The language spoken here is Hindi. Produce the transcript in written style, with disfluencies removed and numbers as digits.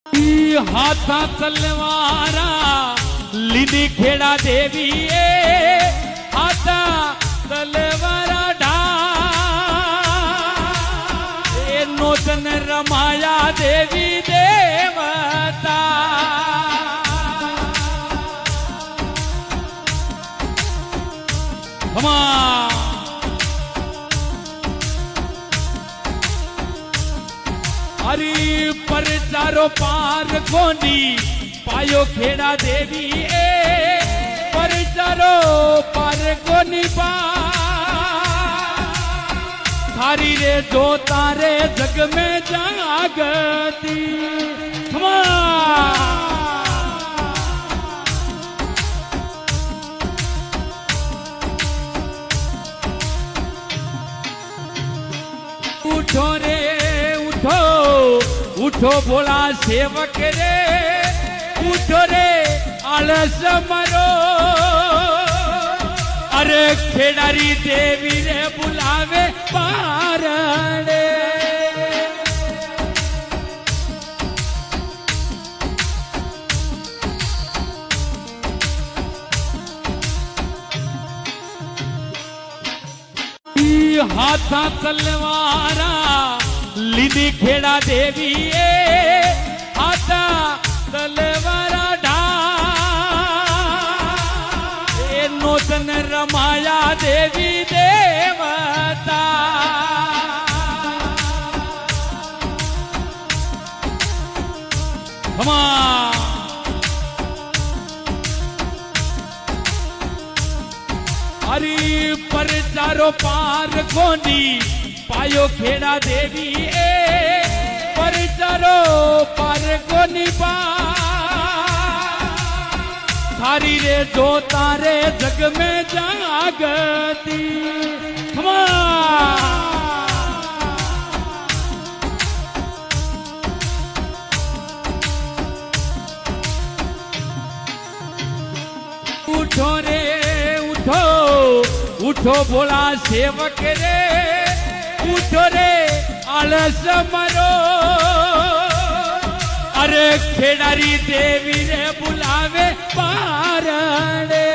हाथा तलवारा लीनी खेड़ा देवी हाथा तलवारा ढा नोतन रमाया देवी देवता हरी पर चारो पार कोनी पायो खेड़ा देवी पर चारो पार कोनी पा थारी रे जो तारे जग में जागती उठो रे उठो उठो बोला सेवक रे उठो रे आलस मरो अरे खेड़ारी देवी रे बुलावे पारणे हाथा तलवारा लीनी खेड़ा देवी हाथा तलवारा ढा नोतन रमाया देवी देवता हरी पर चारो पार कोनी पायो खेड़ा देवी पर चारो पार कोनी पा थारी रे जो तारे जग में जागती उठो रे उठो उठो बोला सेवक रे उठो रे आलस मरो अरे खेड़ारी देवी रे बुलावे पारणे